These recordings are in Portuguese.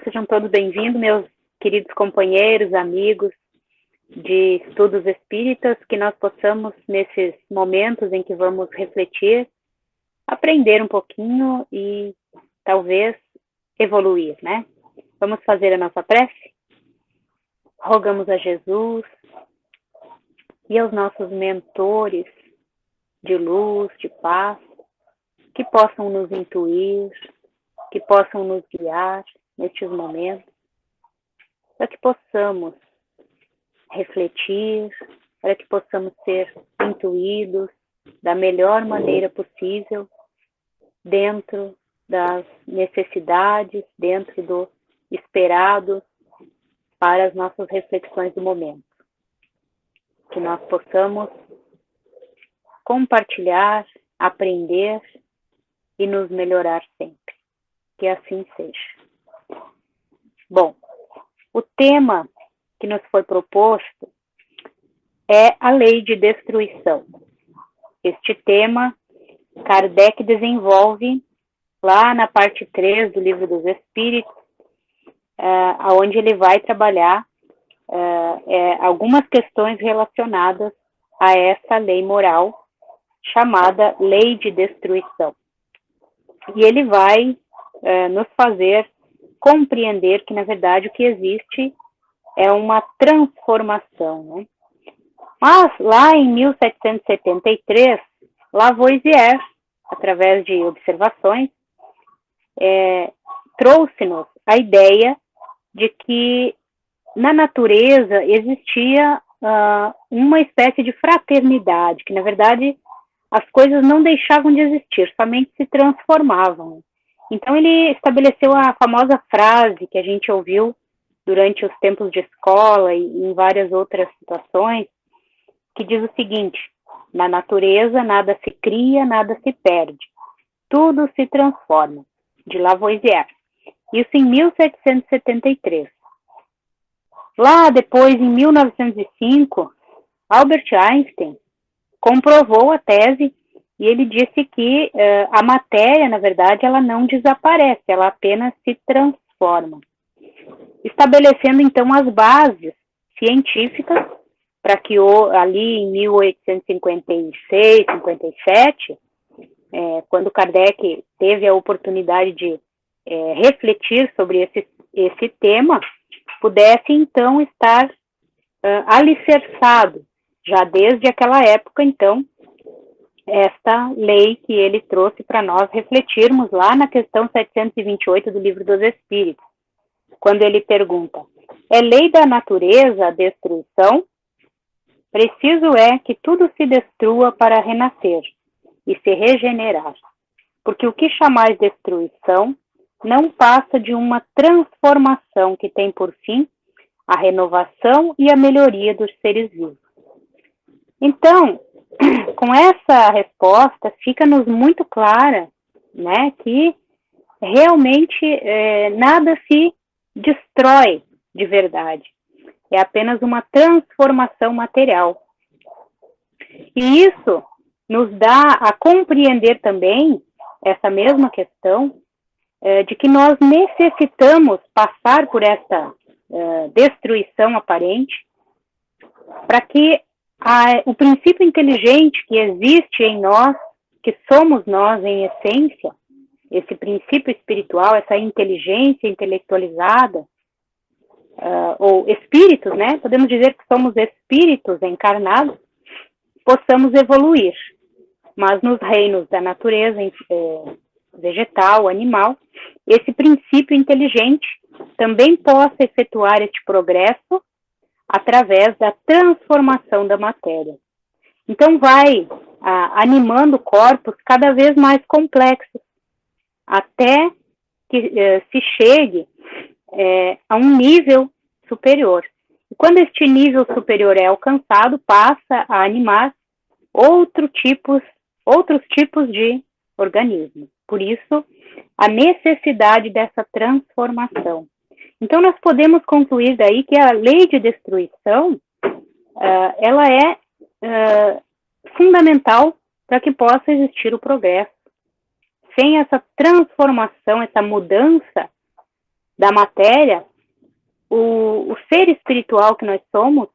Sejam todos bem-vindos, meus queridos companheiros, amigos de estudos espíritas, que nós possamos, nesses momentos em que vamos refletir, aprender um pouquinho e talvez evoluir, né? Vamos fazer a nossa prece? Rogamos a Jesus e aos nossos mentores de luz, de paz, que possam nos intuir, que possam nos guiar nestes momentos, para que possamos refletir, para que possamos ser intuídos da melhor maneira possível, dentro das necessidades, dentro do esperado para as nossas reflexões do momento. Que nós possamos compartilhar, aprender e nos melhorar sempre. Que assim seja. Bom, o tema que nos foi proposto é a lei de destruição. Este tema, Kardec desenvolve lá na parte 3 do Livro dos Espíritos, onde ele vai trabalhar algumas questões relacionadas a essa lei moral, chamada lei de destruição. E ele vai nos fazer compreender que, na verdade, o que existe é uma transformação, né? Mas, lá em 1773, Lavoisier, através de observações, trouxe-nos a ideia de que na natureza existia uma espécie de fraternidade, que, na verdade, as coisas não deixavam de existir, somente se transformavam. Então, ele estabeleceu a famosa frase que a gente ouviu durante os tempos de escola e em várias outras situações, que diz o seguinte: na natureza nada se cria, nada se perde, tudo se transforma, de Lavoisier. Isso em 1773. Lá depois, em 1905, Albert Einstein comprovou a tese e ele disse que a matéria, na verdade, ela não desaparece, ela apenas se transforma. Estabelecendo, então, as bases científicas para que ali em 1856, 57, quando Kardec teve a oportunidade de refletir sobre esse tema, pudesse, então, estar alicerçado, já desde aquela época, então, esta lei que ele trouxe para nós refletirmos lá na questão 728 do Livro dos Espíritos, quando ele pergunta: é lei da natureza a destruição? Preciso é que tudo se destrua para renascer e se regenerar, porque o que chamais destruição não passa de uma transformação que tem por fim a renovação e a melhoria dos seres vivos. Então, com essa resposta, fica-nos muito clara, né, que realmente nada se destrói de verdade. É apenas uma transformação material. E isso nos dá a compreender também essa mesma questão de que nós necessitamos passar por essa destruição aparente para que o princípio inteligente que existe em nós, que somos nós em essência, esse princípio espiritual, essa inteligência intelectualizada, ou espíritos, né? Podemos dizer que somos espíritos encarnados, possamos evoluir. Mas nos reinos da natureza vegetal, animal, esse princípio inteligente também possa efetuar este progresso através da transformação da matéria. Então vai animando corpos cada vez mais complexos, até que se chegue a um nível superior. E quando este nível superior é alcançado, passa a animar outros tipos de organismos. Por isso, a necessidade dessa transformação. Então, nós podemos concluir daí que a lei de destruição, ela é fundamental para que possa existir o progresso. Sem essa transformação, essa mudança da matéria, o ser espiritual que nós somos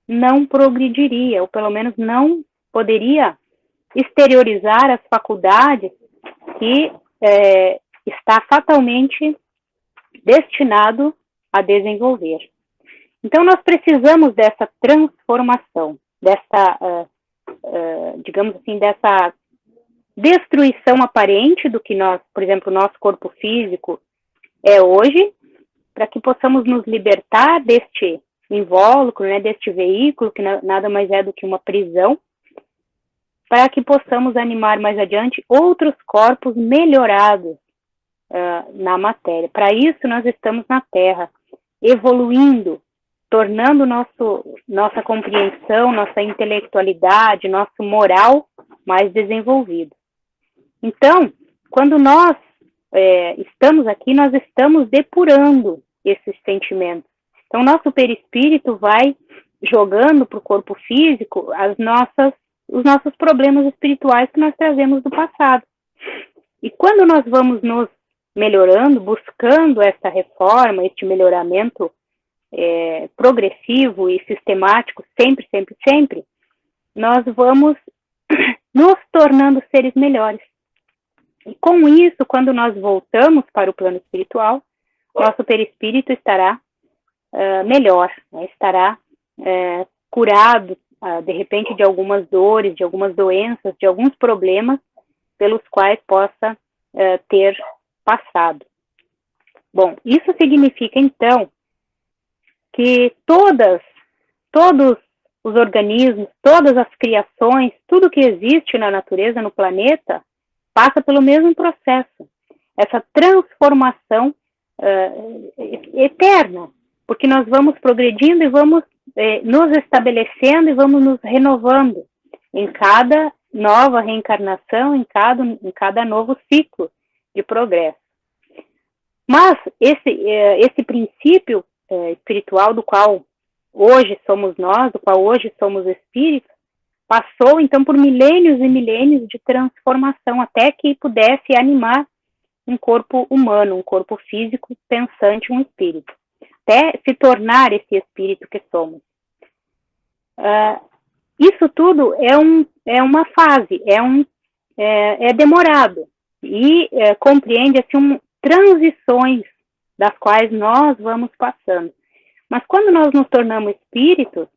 não progrediria, ou pelo menos não poderia exteriorizar as faculdades que está fatalmente destinado a desenvolver. Então, nós precisamos dessa transformação, dessa, digamos assim, dessa destruição aparente do que nós, por exemplo, o nosso corpo físico é hoje, para que possamos nos libertar deste invólucro, né, deste veículo, que nada mais é do que uma prisão, para que possamos animar mais adiante outros corpos melhorados na matéria. Para isso, nós estamos na Terra, evoluindo, tornando nossa compreensão, nossa intelectualidade, nosso moral mais desenvolvido. Então, quando nós estamos aqui, nós estamos depurando esses sentimentos. Então, nosso perispírito vai jogando para o corpo físico os nossos problemas espirituais que nós trazemos do passado. E quando nós vamos nos melhorando, buscando essa reforma, este melhoramento progressivo e sistemático, sempre, sempre, sempre, nós vamos nos tornando seres melhores. E com isso, quando nós voltamos para o plano espiritual, nosso perispírito estará melhor, né? Estará curado, de repente, de algumas dores, de algumas doenças, de alguns problemas pelos quais possa ter passado. Bom, isso significa, então, que todos os organismos, todas as criações, tudo que existe na natureza, no planeta, passa pelo mesmo processo, essa transformação eterna, porque nós vamos progredindo e vamos nos estabelecendo e vamos nos renovando em cada nova reencarnação, em cada novo ciclo de progresso. Mas esse princípio espiritual do qual hoje somos nós, do qual hoje somos espíritos, passou então por milênios e milênios de transformação até que pudesse animar um corpo humano, um corpo físico pensante, um espírito, até se tornar esse espírito que somos. Isso tudo é uma fase, é demorado e compreende assim, transições das quais nós vamos passando. Mas quando nós nos tornamos espíritos,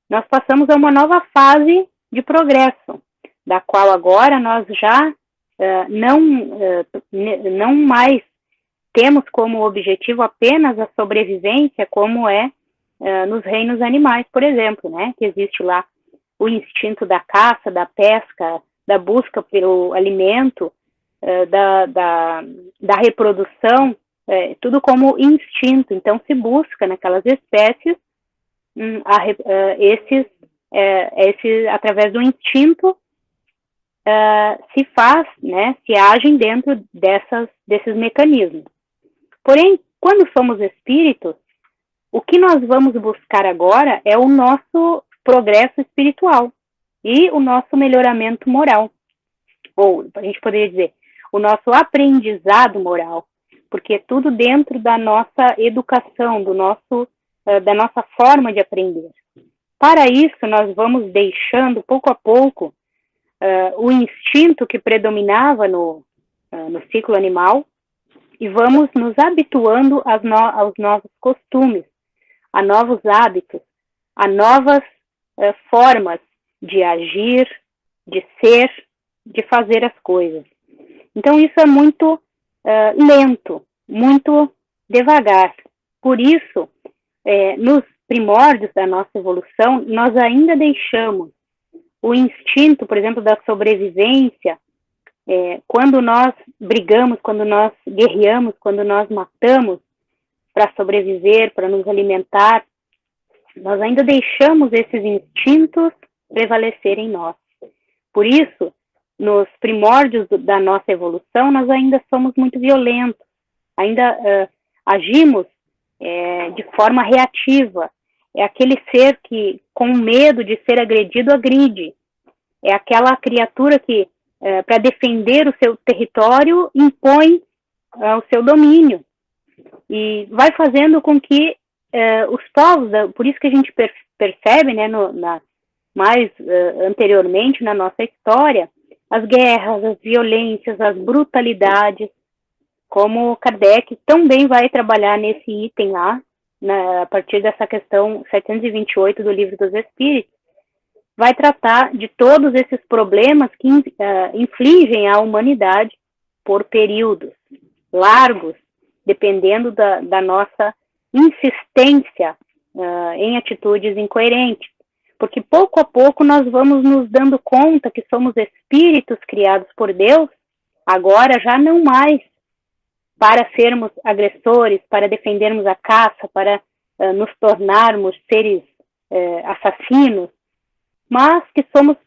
nós passamos a uma nova fase de progresso, da qual agora nós já não mais temos como objetivo apenas a sobrevivência, como nos reinos animais, por exemplo, né? Que existe lá o instinto da caça, da pesca, da busca pelo alimento, da reprodução, tudo como instinto. Então, se busca naquelas espécies através do instinto, se faz, né, se agem dentro desses mecanismos. Porém, quando somos espíritos, o que nós vamos buscar agora é o nosso progresso espiritual e o nosso melhoramento moral. Ou, a gente poderia dizer, o nosso aprendizado moral, porque é tudo dentro da nossa educação, da nossa forma de aprender. Para isso, nós vamos deixando, pouco a pouco, o instinto que predominava no ciclo animal e vamos nos habituando aos novos costumes, a novos hábitos, a novas formas de agir, de ser, de fazer as coisas. Então, isso é muito lento, muito devagar. Por isso, nos primórdios da nossa evolução, nós ainda deixamos o instinto, por exemplo, da sobrevivência, quando nós brigamos, quando nós guerreamos, quando nós matamos para sobreviver, para nos alimentar, nós ainda deixamos esses instintos prevalecer em nós. Por isso, nos primórdios da nossa evolução, nós ainda somos muito violentos, ainda agimos de forma reativa. É aquele ser que, com medo de ser agredido, agride. É aquela criatura que, para defender o seu território, impõe o seu domínio. e vai fazendo com que os povos, por isso que a gente percebe, né, mais anteriormente na nossa história, as guerras, as violências, as brutalidades, como Kardec também vai trabalhar nesse item lá, a partir dessa questão 728 do Livro dos Espíritos, vai tratar de todos esses problemas que infligem à humanidade por períodos largos, dependendo da nossa insistência em atitudes incoerentes. Porque pouco a pouco nós vamos nos dando conta que somos espíritos criados por Deus, agora já não mais para sermos agressores, para defendermos a caça, para nos tornarmos seres assassinos, mas que somos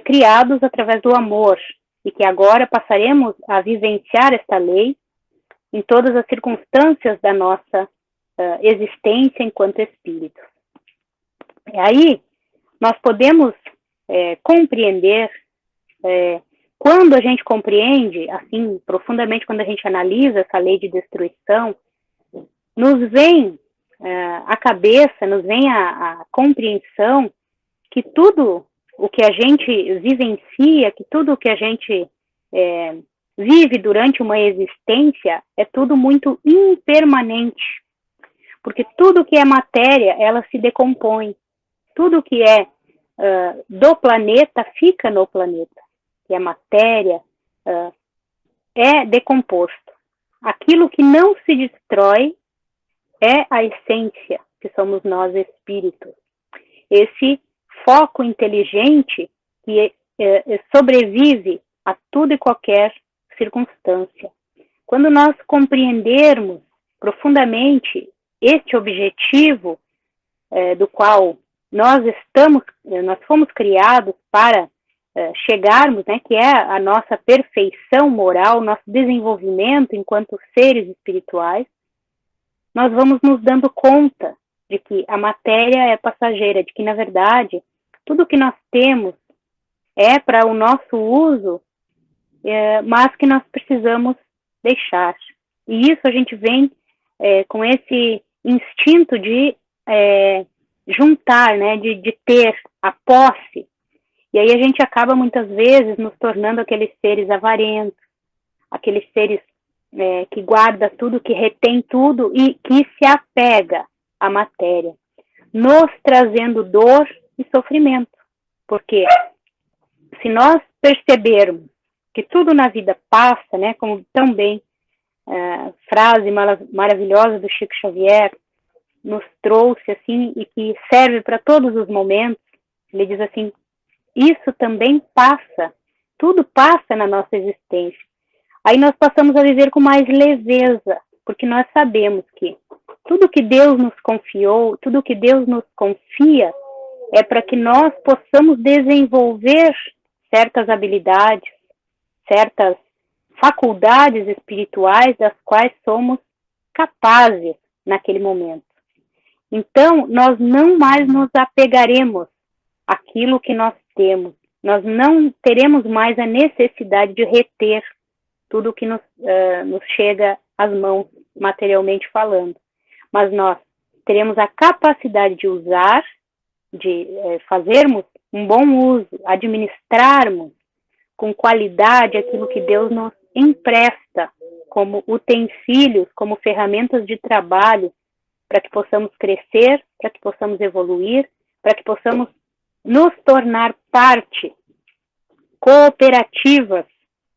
criados através do amor e que agora passaremos a vivenciar esta lei em todas as circunstâncias da nossa existência enquanto espíritos. E aí, nós podemos compreender, quando a gente compreende, assim, profundamente, quando a gente analisa essa lei de destruição, nos vem à cabeça, nos vem a compreensão que tudo o que a gente vivencia, que tudo o que a gente vive durante uma existência é tudo muito impermanente, porque tudo que é matéria, ela se decompõe. Tudo que é do planeta fica no planeta, que é matéria, é decomposto. Aquilo que não se destrói é a essência, que somos nós espíritos. Esse foco inteligente que sobrevive a tudo e qualquer circunstância. Quando nós compreendermos profundamente este objetivo do qual nós fomos criados para chegarmos, né, que é a nossa perfeição moral, nosso desenvolvimento enquanto seres espirituais, nós vamos nos dando conta de que a matéria é passageira, de que, na verdade, tudo que nós temos é para o nosso uso, mas que nós precisamos deixar. E isso a gente vem com esse instinto de juntar, né, de ter a posse. E aí a gente acaba muitas vezes nos tornando aqueles seres avarentos, aqueles seres que guarda tudo, que retém tudo e que se apega à matéria, nos trazendo dor e sofrimento. Porque se nós percebermos que tudo na vida passa, né, como também frase maravilhosa do Chico Xavier nos trouxe assim e que serve para todos os momentos, ele diz assim: isso também passa, tudo passa na nossa existência. Aí nós passamos a viver com mais leveza, porque nós sabemos que tudo que Deus nos confiou, tudo que Deus nos confia, é para que nós possamos desenvolver certas habilidades, certas faculdades espirituais das quais somos capazes naquele momento. Então, nós não mais nos apegaremos àquilo que nós temos. Nós não teremos mais a necessidade de reter tudo que nos chega às mãos, materialmente falando. Mas nós teremos a capacidade de usar, de fazermos um bom uso, administrarmos com qualidade aquilo que Deus nos empresta como utensílios, como ferramentas de trabalho, para que possamos crescer, para que possamos evoluir, para que possamos nos tornar parte cooperativas,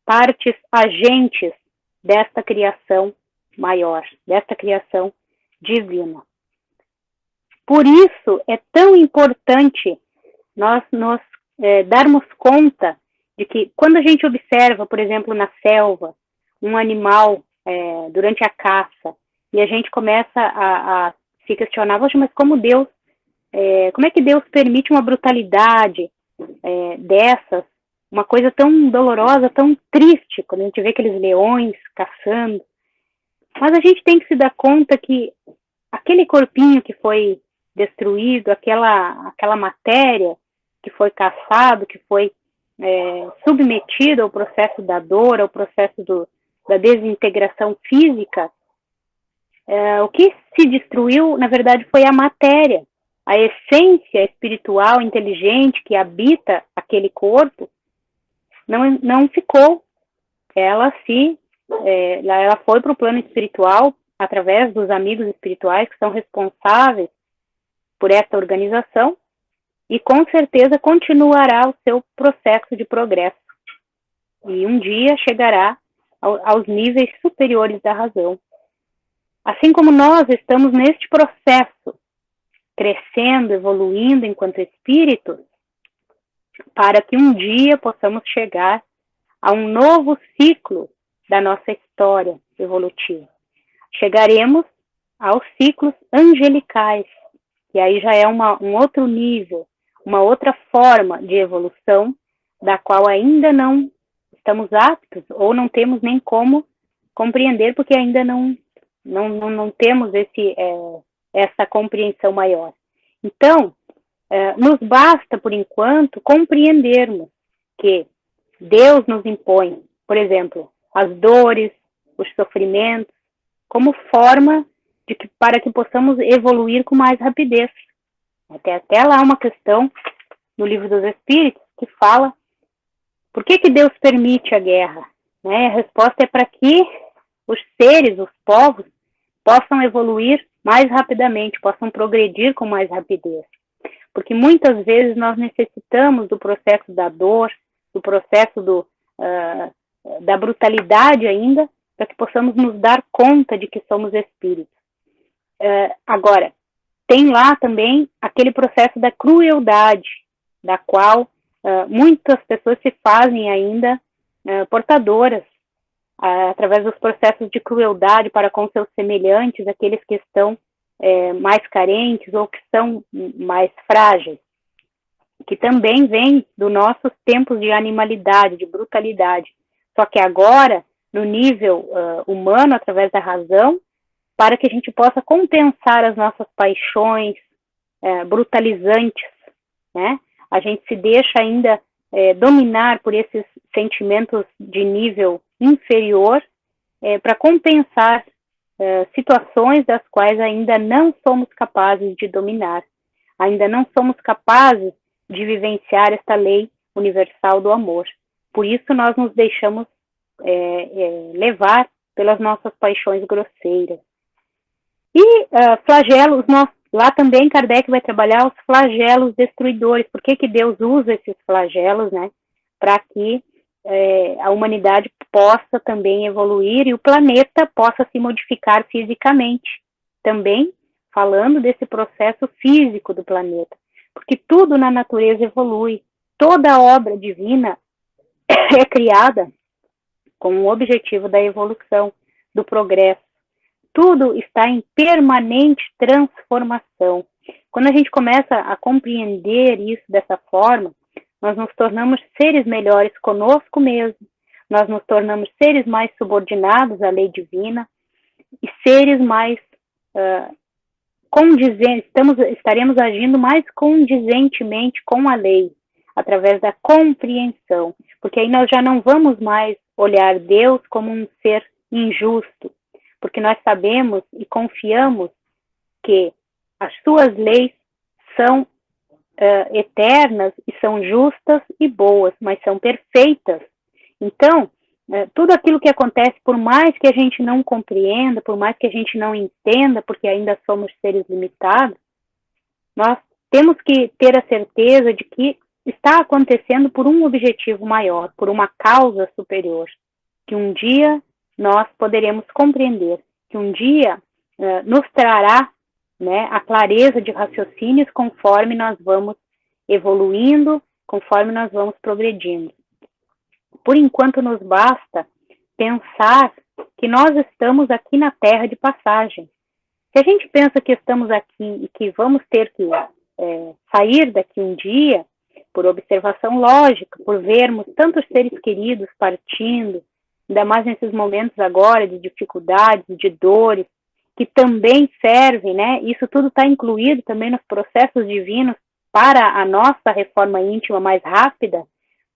partes agentes desta criação maior, desta criação divina. Por isso é tão importante nós nos darmos conta de que quando a gente observa, por exemplo, na selva, um animal durante a caça, e a gente começa a se questionar, poxa, mas como é que Deus permite uma brutalidade dessas, uma coisa tão dolorosa, tão triste, quando a gente vê aqueles leões caçando. Mas a gente tem que se dar conta que aquele corpinho que foi destruído, aquela matéria que foi caçado, que foi submetido ao processo da dor, ao processo da desintegração física, O que se destruiu, na verdade, foi a matéria. A essência espiritual, inteligente, que habita aquele corpo, não ficou. Ela foi para o plano espiritual, através dos amigos espirituais que são responsáveis por essa organização, e com certeza continuará o seu processo de progresso. E um dia chegará aos níveis superiores da razão. Assim como nós estamos neste processo, crescendo, evoluindo enquanto espíritos, para que um dia possamos chegar a um novo ciclo da nossa história evolutiva. Chegaremos aos ciclos angelicais, que aí já é um outro nível, uma outra forma de evolução, da qual ainda não estamos aptos, ou não temos nem como compreender, porque ainda não temos essa compreensão maior. Então, nos basta, por enquanto, compreendermos que Deus nos impõe, por exemplo, as dores, os sofrimentos, como forma para que possamos evoluir com mais rapidez. Até lá uma questão no Livro dos Espíritos que fala por que Deus permite a guerra? Né? A resposta é para que os seres, os povos, possam evoluir mais rapidamente, possam progredir com mais rapidez. Porque muitas vezes nós necessitamos do processo da dor, do processo da brutalidade ainda, para que possamos nos dar conta de que somos espíritos. Agora, tem lá também aquele processo da crueldade, da qual muitas pessoas se fazem ainda portadoras, através dos processos de crueldade para com seus semelhantes, aqueles que estão mais carentes ou que são mais frágeis, que também vem dos nossos tempos de animalidade, de brutalidade, só que agora no nível humano, através da razão, para que a gente possa compensar as nossas paixões brutalizantes, né? A gente se deixa ainda dominar por esses sentimentos de nível inferior para compensar situações das quais ainda não somos capazes de dominar, ainda não somos capazes de vivenciar esta lei universal do amor. Por isso nós nos deixamos levar pelas nossas paixões grosseiras. E flagelos, lá também Kardec vai trabalhar os flagelos destruidores. Por que Deus usa esses flagelos, né? Para que a humanidade possa também evoluir e o planeta possa se modificar fisicamente. Também falando desse processo físico do planeta. Porque tudo na natureza evolui. Toda obra divina é criada com o objetivo da evolução, do progresso. Tudo está em permanente transformação. Quando a gente começa a compreender isso dessa forma, nós nos tornamos seres melhores conosco mesmo, nós nos tornamos seres mais subordinados à lei divina e seres mais condizentes, estaremos agindo mais condizentemente com a lei, através da compreensão, porque aí nós já não vamos mais olhar Deus como um ser injusto, porque nós sabemos e confiamos que as suas leis são eternas e são justas e boas, mas são perfeitas. Então, tudo aquilo que acontece, por mais que a gente não compreenda, por mais que a gente não entenda, porque ainda somos seres limitados, nós temos que ter a certeza de que está acontecendo por um objetivo maior, por uma causa superior, que um dia nós poderemos compreender, que um dia nos trará, né, a clareza de raciocínios conforme nós vamos evoluindo, conforme nós vamos progredindo. Por enquanto nos basta pensar que nós estamos aqui na Terra de passagem. Se a gente pensa que estamos aqui e que vamos ter que sair daqui um dia, por observação lógica, por vermos tantos seres queridos partindo, ainda mais nesses momentos agora de dificuldades, de dores, que também servem, né? Isso tudo está incluído também nos processos divinos para a nossa reforma íntima mais rápida,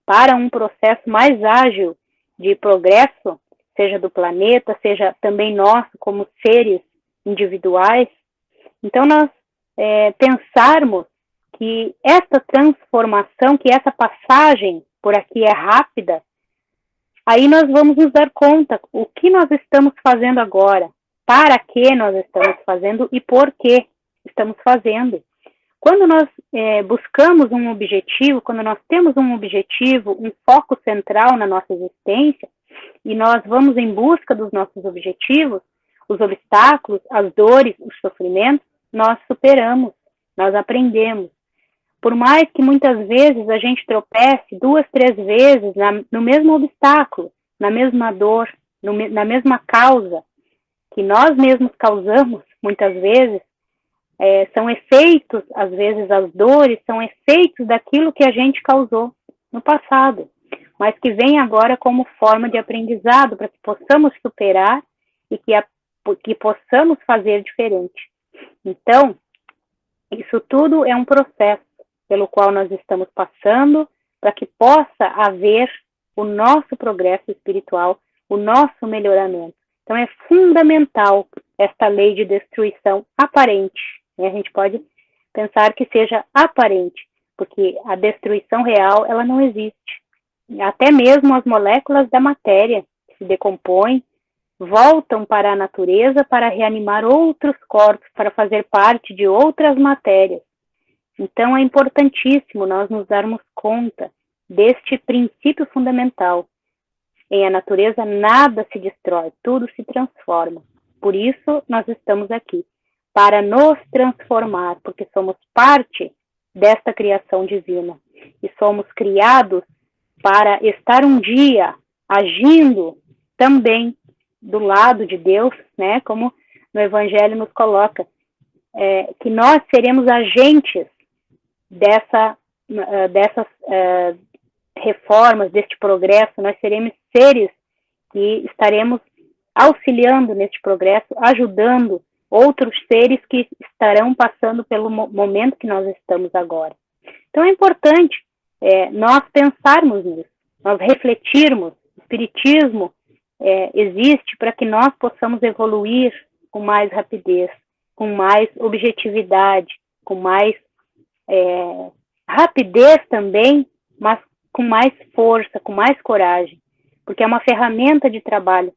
para um processo mais ágil de progresso, seja do planeta, seja também nós como seres individuais. Então, nós pensarmos que essa transformação, que essa passagem por aqui é rápida, aí nós vamos nos dar conta o que nós estamos fazendo agora, para que nós estamos fazendo e por que estamos fazendo. Quando nós buscamos um objetivo, quando nós temos um objetivo, um foco central na nossa existência, e nós vamos em busca dos nossos objetivos, os obstáculos, as dores, os sofrimentos, nós superamos, nós aprendemos. Por mais que muitas vezes a gente tropece 2, 3 vezes no mesmo obstáculo, na mesma dor, na mesma causa, que nós mesmos causamos, muitas vezes, são efeitos, às vezes as dores são efeitos daquilo que a gente causou no passado, mas que vem agora como forma de aprendizado para que possamos superar e que possamos fazer diferente. Então, isso tudo é um processo pelo qual nós estamos passando para que possa haver o nosso progresso espiritual, o nosso melhoramento. Então, é fundamental esta lei de destruição aparente. A gente pode pensar que seja aparente, porque a destruição real, ela não existe. Até mesmo as moléculas da matéria que se decompõem, voltam para a natureza para reanimar outros corpos, para fazer parte de outras matérias. Então, é importantíssimo nós nos darmos conta deste princípio fundamental. Em a natureza, nada se destrói, tudo se transforma. Por isso, nós estamos aqui, para nos transformar, porque somos parte desta criação divina. E somos criados para estar um dia agindo também do lado de Deus, né? Como no Evangelho nos coloca, que nós seremos agentes dessas reformas, deste progresso, nós seremos seres que estaremos auxiliando neste progresso, ajudando outros seres que estarão passando pelo momento que nós estamos agora. Então é importante nós pensarmos nisso, nós refletirmos. O Espiritismo existe para que nós possamos evoluir com mais rapidez, com mais objetividade, com mais rapidez também, mas com mais força, com mais coragem, porque é uma ferramenta de trabalho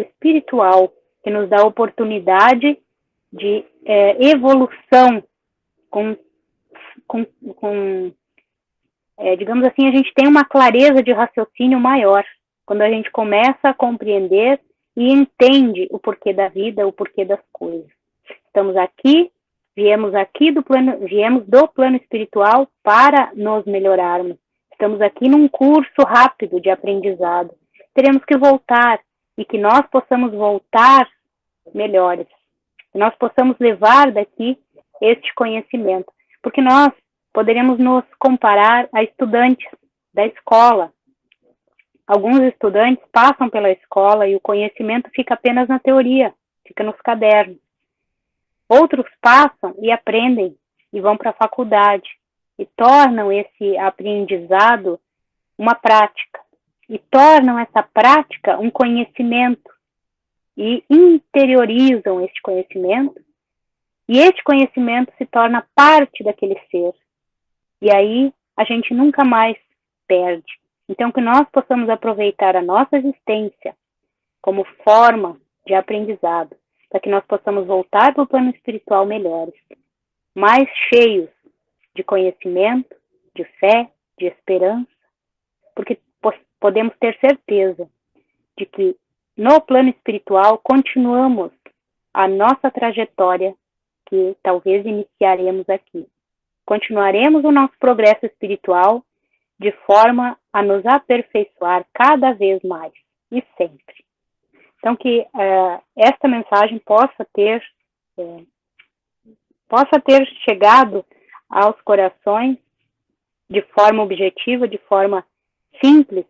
espiritual, que nos dá a oportunidade de evolução digamos assim, a gente tem uma clareza de raciocínio maior, quando a gente começa a compreender e entende o porquê da vida, o porquê das coisas. Estamos aqui, viemos do plano espiritual para nos melhorarmos. Estamos aqui num curso rápido de aprendizado. Teremos que voltar, e que nós possamos voltar melhores. Que nós possamos levar daqui este conhecimento. Porque nós poderemos nos comparar a estudantes da escola. Alguns estudantes passam pela escola e o conhecimento fica apenas na teoria, fica nos cadernos. Outros passam e aprendem e vão para a faculdade e tornam esse aprendizado uma prática. E tornam essa prática um conhecimento e interiorizam este conhecimento, e este conhecimento se torna parte daquele ser. E aí a gente nunca mais perde. Então, que nós possamos aproveitar a nossa existência como forma de aprendizado, para que nós possamos voltar para o plano espiritual melhores, mais cheios de conhecimento, de fé, de esperança, porque podemos ter certeza de que no plano espiritual continuamos a nossa trajetória que talvez iniciaremos aqui. Continuaremos o nosso progresso espiritual de forma a nos aperfeiçoar cada vez mais e sempre. Então, que esta mensagem possa ter chegado aos corações de forma objetiva, de forma simples,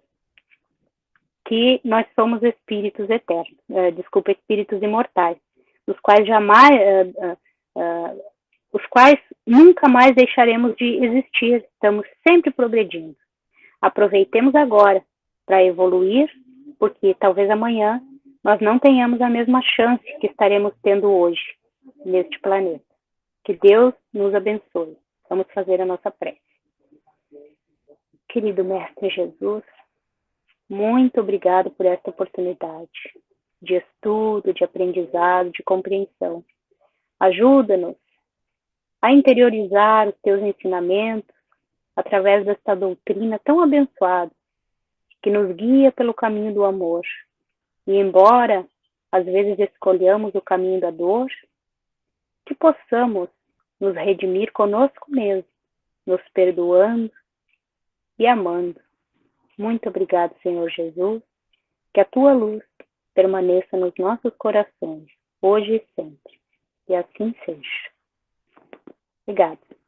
que nós somos espíritos eternos, espíritos imortais, os quais nunca mais deixaremos de existir, estamos sempre progredindo. Aproveitemos agora para evoluir, porque talvez amanhã nós não tenhamos a mesma chance que estaremos tendo hoje neste planeta. Que Deus nos abençoe. Vamos fazer a nossa prece. Querido Mestre Jesus, muito obrigado por esta oportunidade de estudo, de aprendizado, de compreensão. Ajuda-nos a interiorizar os teus ensinamentos através desta doutrina tão abençoada, que nos guia pelo caminho do amor. E embora às vezes escolhamos o caminho da dor, que possamos nos redimir conosco mesmo, nos perdoando e amando. Muito obrigado, Senhor Jesus, que a tua luz permaneça nos nossos corações, hoje e sempre. E assim seja. Obrigada.